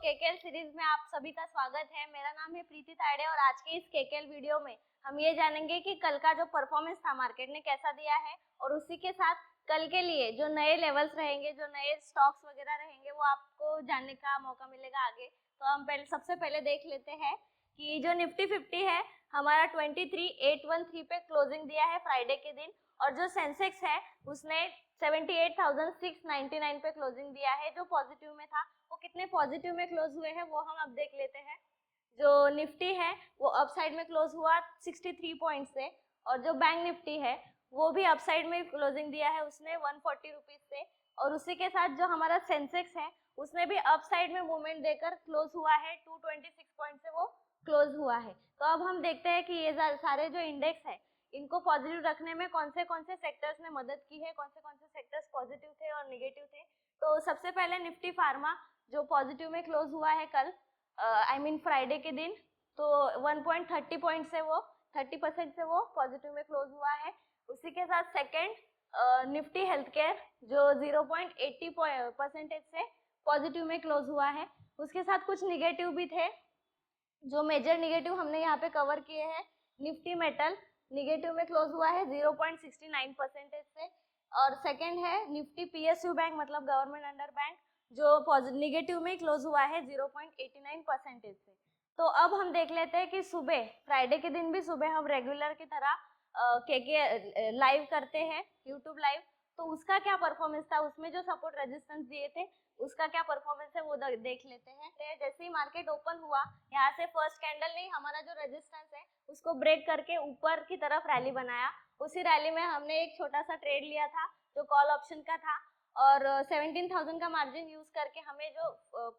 KKL series में आप सभी का स्वागत है। मेरा नाम है प्रीति ताड़े और आज के इस केकेएल वीडियो में हम ये जानेंगे कि कल का जो परफॉर्मेंस था मार्केट ने कैसा दिया है और उसी के साथ कल के लिए जो नए लेवल्स रहेंगे, जो नए स्टॉक्स वगैरह रहेंगे वो आपको जानने का मौका मिलेगा आगे। तो हम सबसे पहले देख लेते हैं कि जो निफ्टी 50 है हमारा 23,813 पे क्लोजिंग दिया है फ्राइडे के दिन, और जो सेंसेक्स है उसने 78,699 पे क्लोजिंग दिया है जो पॉजिटिव में था। वो कितने पॉजिटिव में क्लोज हुए हैं वो हम अब देख लेते हैं। जो निफ्टी है वो अपसाइड में क्लोज हुआ 63 पॉइंट से, और जो बैंक निफ्टी है वो भी अपसाइड में क्लोजिंग दिया है उसने 140 रुपीज से, और उसी के साथ जो हमारा सेंसेक्स है उसने भी अपसाइड में मूवमेंट देकर क्लोज हुआ है 226 पॉइंट से वो क्लोज हुआ है। तो अब हम देखते हैं कि ये सारे जो इंडेक्स है इनको पॉजिटिव रखने में कौन से सेक्टर्स ने मदद की है, कौन से सेक्टर्स पॉजिटिव थे और नेगेटिव थे। तो सबसे पहले निफ्टी फार्मा जो पॉजिटिव में क्लोज हुआ है कल फ्राइडे के दिन, तो 1.30 पॉइंट से वो 30% से वो पॉजिटिव में क्लोज हुआ है। उसी के साथ सेकंड निफ्टी हेल्थ केयर जो 0.80% से पॉजिटिव में क्लोज हुआ है। उसके साथ कुछ निगेटिव भी थे, जो मेजर निगेटिव हमने यहाँ पे कवर किए हैं। निफ्टी मेटल निगेटिव में क्लोज हुआ है 0.69% से, और सेकंड है निफ्टी पीएसयू बैंक मतलब गवर्नमेंट अंडर बैंक जो निगेटिव में क्लोज हुआ है 0.89% से। तो अब हम देख लेते हैं कि सुबह फ्राइडे के दिन भी सुबह हम रेगुलर की तरह के लाइव करते हैं यूट्यूब लाइव, तो उसका क्या परफॉर्मेंस था, उसमें जो सपोर्ट रेजिस्टेंस दिए थे उसका क्या परफॉर्मेंस है वो देख लेते हैं। जैसे ही मार्केट ओपन हुआ यहाँ से फर्स्ट कैंडल ने हमारा जो रेजिस्टेंस है उसको ब्रेक करके ऊपर की तरफ रैली बनाया। उसी रैली में हमने एक छोटा सा ट्रेड लिया था जो कॉल ऑप्शन का था, और 17,000 का मार्जिन यूज करके हमें जो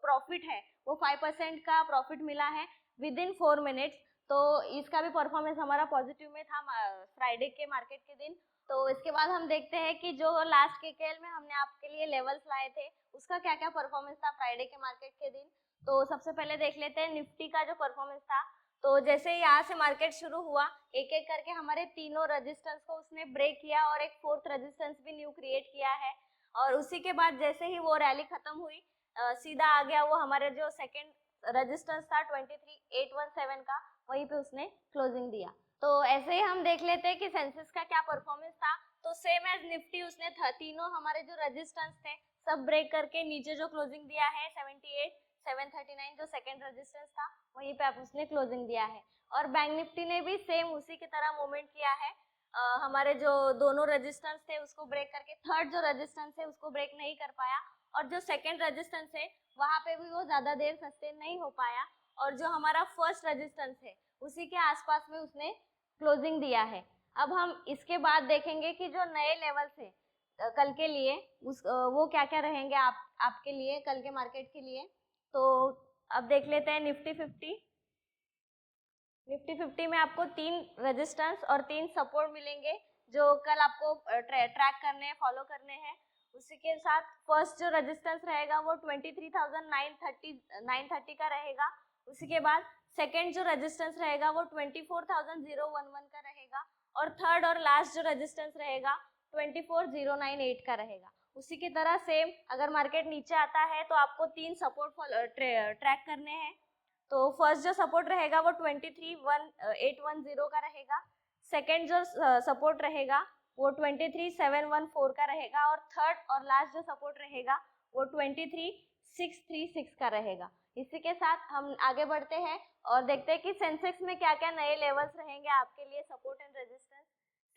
प्रॉफिट है वो 5% का प्रॉफिट मिला है विद इन 4 मिनट्स। तो इसका भी परफॉर्मेंस हमारा पॉजिटिव में था फ्राइडे के मार्केट के दिन। तो इसके बाद हम देखते हैं कि जो लास्ट केकेएल में हमने आपके लिए लेवल्स लाए थे उसका क्या क्या परफॉर्मेंस था फ्राइडे के मार्केट के दिन। तो सबसे पहले देख लेते हैं निफ्टी का जो परफॉर्मेंस था। तो जैसे यहाँ से मार्केट शुरू हुआ एक एक करके हमारे तीनों रेजिस्टेंस को उसने ब्रेक किया और एक फोर्थ रेजिस्टेंस भी न्यू क्रिएट किया है, और उसी के बाद जैसे ही वो रैली खत्म हुई सीधा आ गया वो हमारे जो सेकंड रेजिस्टेंस था 23,817 का, वहीं पे उसने क्लोजिंग दिया। तो ऐसे ही हम देख लेते हैं कि सेंसेक्स का क्या परफॉर्मेंस था। तो सेम एज निफ्टी उसने तीनों हमारे जो रेजिस्टेंस थे सब ब्रेक करके नीचे जो क्लोजिंग दिया है 78,739 जो सेकंड रेजिस्टेंस था वहीं पे आप उसने क्लोजिंग दिया है। और बैंक निफ्टी ने भी सेम उसी की तरह मूवमेंट किया है, हमारे जो दोनों रेजिस्टेंस थे उसको ब्रेक करके थर्ड जो रेजिस्टेंस है उसको ब्रेक नहीं कर पाया, और जो सेकंड रेजिस्टेंस है वहां पे भी वो ज्यादा देर सस्टेन नहीं हो पाया, और जो हमारा फर्स्ट रेजिस्टेंस है उसी के आसपास में उसने क्लोजिंग दिया है। अब हम इसके बाद देखेंगे कि जो नए लेवल्स है कल के लिए वो क्या क्या रहेंगे आपके लिए कल के मार्केट के लिए। तो अब देख लेते हैं निफ्टी 50 में आपको 3 रेजिस्टेंस और 3 सपोर्ट मिलेंगे जो कल आपको ट्रैक करने हैं, फॉलो करने हैं। उसी के साथ फर्स्ट जो रेजिस्टेंस रहेगा वो 23,930 का रहेगा। उसी के बाद सेकंड जो रेजिस्टेंस रहेगा वो 24,011 का रहेगा, और थर्ड और लास्ट जो रेजिस्टेंस रहेगा 24,098 का रहेगा। उसी की तरह सेम अगर मार्केट नीचे आता है तो आपको 3 सपोर्ट ट्रैक करने हैं। तो फर्स्ट जो सपोर्ट रहेगा वो 23,810 का रहेगा, सेकंड जो सपोर्ट रहेगा वो 23,714 का रहेगा, और थर्ड और लास्ट जो सपोर्ट रहेगा वो 23,636 का रहेगा। इसी के साथ हम आगे बढ़ते हैं और देखते हैं कि सेंसेक्स में क्या क्या नए लेवल्स रहेंगे आपके लिए support and resistance.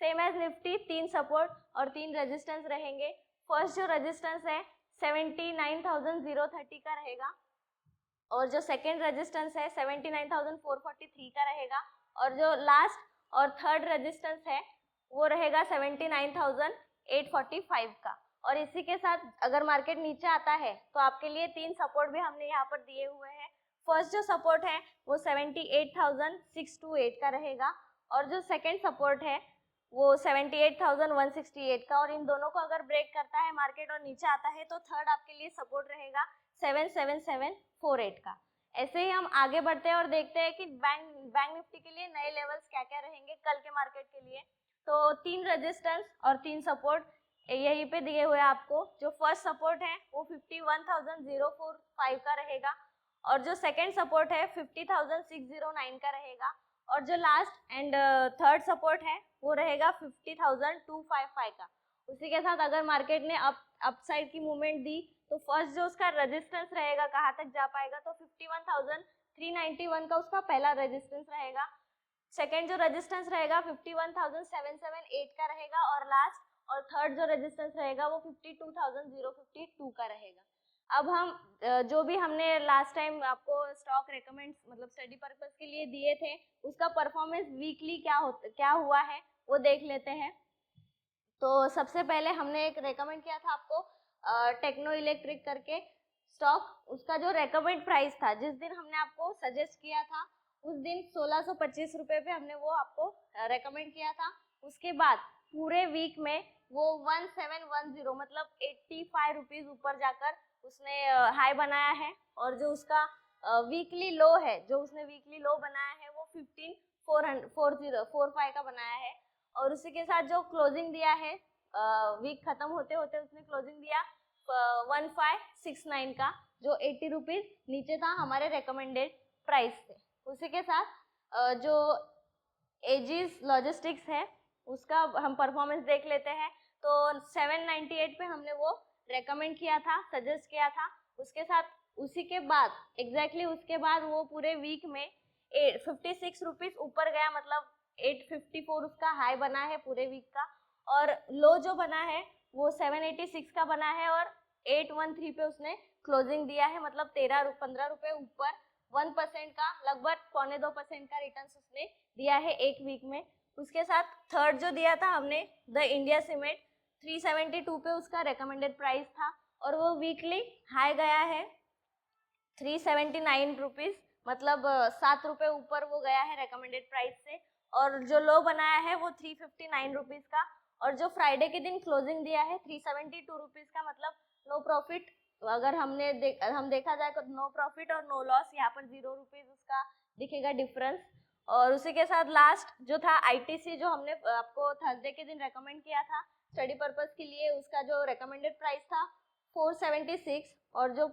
Same as Nifty 3 support और 3 रेजिस्टेंस रहेंगे। फर्स्ट जो रेजिस्टेंस है 79,030 का रहेगा, और जो सेकेंड रेजिस्टेंस है 79,443 का रहेगा, और जो लास्ट और थर्ड रेजिस्टेंस है वो रहेगा 79,845 का। और इसी के साथ अगर मार्केट नीचे आता है तो आपके लिए 3 सपोर्ट भी हमने यहाँ पर दिए हुए हैं। फर्स्ट जो सपोर्ट है वो 78,628 का रहेगा, और जो सेकेंड सपोर्ट है वो 78,168 का, और इन दोनों को अगर ब्रेक करता है मार्केट और नीचे आता है तो थर्ड आपके लिए सपोर्ट रहेगा 77,748 का। ऐसे ही हम आगे बढ़ते हैं और देखते हैं कि बैंक निफ्टी के लिए नए लेवल्स क्या क्या रहेंगे कल के मार्केट के लिए। तो 3 रेजिस्टेंस और 3 सपोर्ट यहीं पे दिए हुए आपको। जो फर्स्ट सपोर्ट है वो 51,045 का रहेगा, और जो सेकंड सपोर्ट है 50,609 का रहेगा, और जो लास्ट एंड थर्ड सपोर्ट है वो रहेगा 50,255 का। उसी के साथ अगर मार्केट ने अप साइड की मूवमेंट दी तो फर्स्ट जो उसका रेजिस्टेंस रहेगा कहाँ तक जा पाएगा, तो 51,391 का उसका पहला रेजिस्टेंस रहेगा। सेकेंड जो रेजिस्टेंस रहेगा 51,778 का रहेगा, और लास्ट और थर्ड जो रेजिस्टेंस रहेगा वो 52,052 का रहेगा। अब हम जो भी हमने लास्ट टाइम आपको स्टॉक रेकमेंड मतलब स्टडी पर्पस के लिए दिए थे उसका परफॉर्मेंस वीकली क्या हुआ है वो देख लेते हैं। तो सबसे पहले हमने एक रेकमेंड किया था आपको टेक्नो इलेक्ट्रिक करके स्टॉक, उसका जो रेकमेंड प्राइस था जिस दिन हमने आपको सजेस्ट किया था उस दिन 1625 रुपए पे हमने वो आपको रेकमेंड किया था। उसके बाद पूरे वीक में वो 1710 मतलब 85 रुपीज ऊपर जाकर उसने हाई बनाया है, और जो उसका वीकली लो है, जो उसने वीकली लो बनाया है वो 15,445 का बनाया है। और उसी के साथ जो क्लोजिंग दिया है वीक खत्म होते होते उसने क्लोजिंग दिया 1569 का, जो 80 रुपीज नीचे था हमारे रेकमेंडेड प्राइस से। उसी के साथ जो एजिस लॉजिस्टिक्स है उसका हम परफॉर्मेंस देख लेते हैं। तो 798 पे हमने वो रेकमेंड किया था, सजेस्ट किया था। उसके साथ उसी के बाद एग्जैक्टली उसके बाद वो पूरे वीक में 56 रुपीज ऊपर गया, मतलब 854 उसका हाई बना है पूरे वीक का, और लो जो बना है वो 786 का बना है, और 813 पे उसने क्लोजिंग दिया है, मतलब 15 रुपए ऊपर 1% का लगभग 2.25% का रिटर्न उसने दिया है एक वीक में। उसके साथ थर्ड जो दिया था हमने द इंडिया सीमेंट 372 पे उसका रेकमेंडेड प्राइस था, और वो वीकली हाई गया है 379 रुपीज, मतलब 7 रुपए ऊपर वो गया है रेकमेंडेड प्राइस से। और जो लो बनाया है वो 359 रुपीज का, और जो फ्राइडे के दिन क्लोजिंग दिया है 372 रुपीज का, मतलब नो प्रॉफिट। अगर हम देखा जाए तो नो प्रॉफिट और नो लॉस, यहाँ पर 0 रुपीज उसका दिखेगा डिफरेंस। और उसी के साथ लास्ट जो था आईटीसी जो हमने आपको थर्सडे के दिन रेकमेंड किया था स्टडी पर्पस के लिए, उसका जो रेकमेंडेड प्राइस था 476, और जो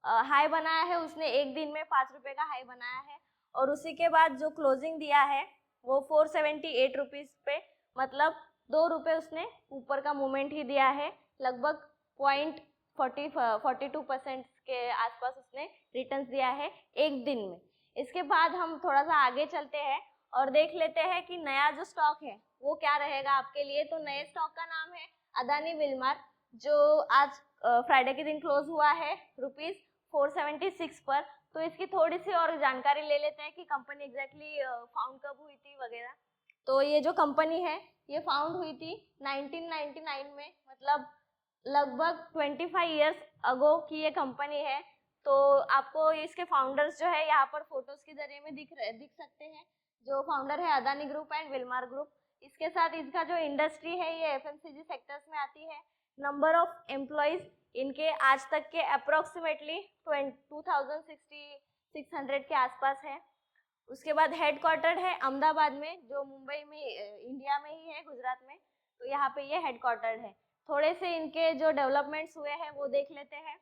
हाई बनाया है उसने एक दिन में 5 रुपए का हाई बनाया है, और उसी के बाद जो क्लोजिंग दिया है वो 478 रुपीज पे, मतलब 2 रुपए उसने ऊपर का मूवमेंट ही दिया है, लगभग 0.42% के आसपास उसने रिटर्न्स दिया है एक दिन में। इसके बाद हम थोड़ा सा आगे चलते हैं और देख लेते हैं कि नया जो स्टॉक है वो क्या रहेगा आपके लिए। तो नए स्टॉक का नाम है अदानी विल्मर, जो आज फ्राइडे के दिन क्लोज हुआ है ₹476 पर। तो इसकी थोड़ी सी और जानकारी ले लेते हैं कि कंपनी एग्जैक्टली फाउंड कब हुई थी वगैरह। तो ये जो कंपनी है ये फाउंड हुई थी 1999 में, मतलब लगभग 25 इयर्स अगो की ये कंपनी है। तो आपको इसके फाउंडर्स जो है यहाँ पर फोटोज के जरिए में दिख सकते हैं। जो फाउंडर है Adani group and Wilmer group. इसके साथ इसका जो इंडस्ट्री है ये एफएमसीजी सेक्टर्स में आती है। नंबर ऑफ एम्प्लॉइज इनके आज तक के अप्रोक्सीमेटली 2600 के आसपास है। उसके बाद हेडक्वार्टर है अहमदाबाद में, जो मुंबई में इंडिया में ही है, गुजरात में। तो यहाँ पे ये हेडक्वार्टर है। थोड़े से इनके जो डेवलपमेंट्स हुए हैं वो देख लेते हैं।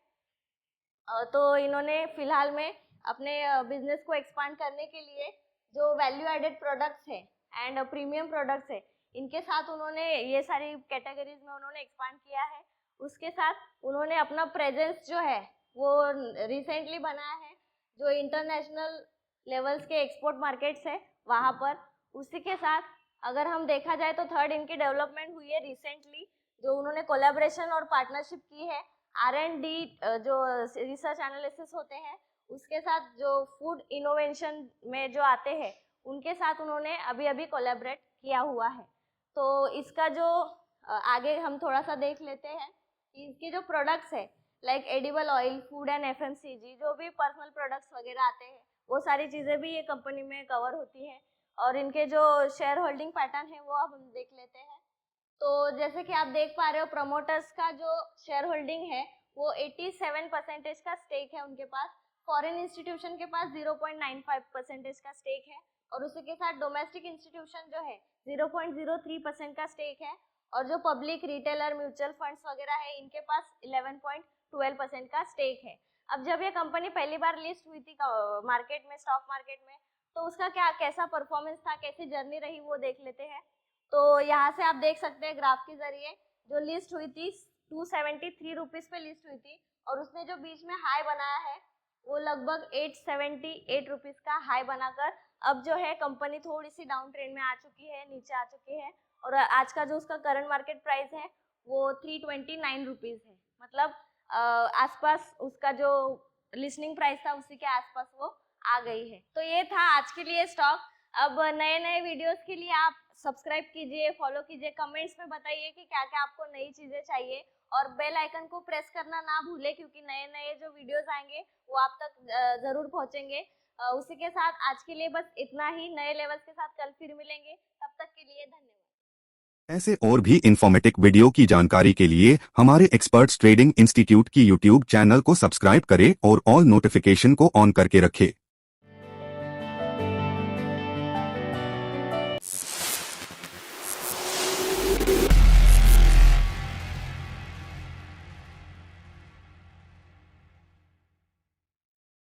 तो इन्होंने फिलहाल में अपने बिजनेस को एक्सपांड करने के लिए जो वैल्यू एडेड प्रोडक्ट्स है एंड प्रीमियम प्रोडक्ट्स है, इनके साथ उन्होंने ये सारी कैटेगरीज में उन्होंने एक्सपांड किया है। उसके साथ उन्होंने अपना प्रेजेंस जो है वो रिसेंटली बनाया है, जो इंटरनेशनल लेवल्स के एक्सपोर्ट मार्केट्स है वहाँ पर। उसी के साथ अगर हम देखा जाए तो थर्ड इनकी डेवलपमेंट हुई है रिसेंटली, जो उन्होंने कोलैबोरेशन और पार्टनरशिप की है R&D जो रिसर्च एनालिसिस होते हैं उसके साथ, जो फूड इनोवेशन में जो आते हैं उनके साथ उन्होंने अभी अभी कोलैबोरेट किया हुआ है। तो इसका जो आगे हम थोड़ा सा देख लेते हैं कि इसके जो प्रोडक्ट्स है like edible oil, food and FMCG, जो भी पर्सनल प्रोडक्ट्स वगैरह आते हैं वो सारी चीज़ें भी ये कंपनी में कवर होती हैं। और इनके जो शेयर होल्डिंग पैटर्न है वो अब हम देख लेते हैं। तो जैसे कि आप देख पा रहे हो प्रमोटर्स का जो शेयर होल्डिंग है वो 87% का स्टेक है उनके पास। फॉरेन इंस्टीट्यूशन के पास 0.95% का स्टेक है, और उसी के साथ डोमेस्टिक इंस्टीट्यूशन जो है 0.03% का स्टेक है, और जो पब्लिक रिटेलर म्यूचुअल फंड्स वगैरह है इनके पास 11.12% का स्टेक है। अब जब ये कंपनी पहली बार लिस्ट हुई थी मार्केट में, स्टॉक मार्केट में, तो उसका कैसा परफॉर्मेंस था, कैसी जर्नी रही, वो देख लेते हैं। तो यहाँ से आप देख सकते हैं ग्राफ के जरिए, जो लिस्ट हुई थी 273 रुपीज पे लिस्ट हुई थी, और उसने जो बीच में हाई बनाया है वो लगभग 878 रुपीज का हाई बनाकर अब जो है कंपनी थोड़ी सी डाउन ट्रेंड में आ चुकी है, नीचे आ चुकी है, और आज का जो उसका करंट मार्केट प्राइस है वो 329 रुपीज है। मतलब आसपास उसका जो लिस्टिंग प्राइस था उसी के आसपास वो आ गई है। तो ये था आज के लिए स्टॉक। अब नए नए वीडियोस के लिए आप सब्सक्राइब कीजिए, फॉलो कीजिए, कमेंट्स में बताइए कि क्या क्या आपको नई चीजें चाहिए, और बेल आइकन को प्रेस करना ना भूले, क्योंकि नए नए जो वीडियोस आएंगे वो आप तक जरूर पहुंचेंगे। उसी के साथ आज के लिए बस इतना ही। नए लेवल्स के साथ कल फिर मिलेंगे, तब तक के लिए धन्यवाद। ऐसे और भी इंफॉर्मेटिव वीडियो की जानकारी के लिए हमारे एक्सपर्ट्स ट्रेडिंग इंस्टीट्यूट की यूट्यूब चैनल को सब्सक्राइब करें और ऑल नोटिफिकेशन को ऑन करके रखें।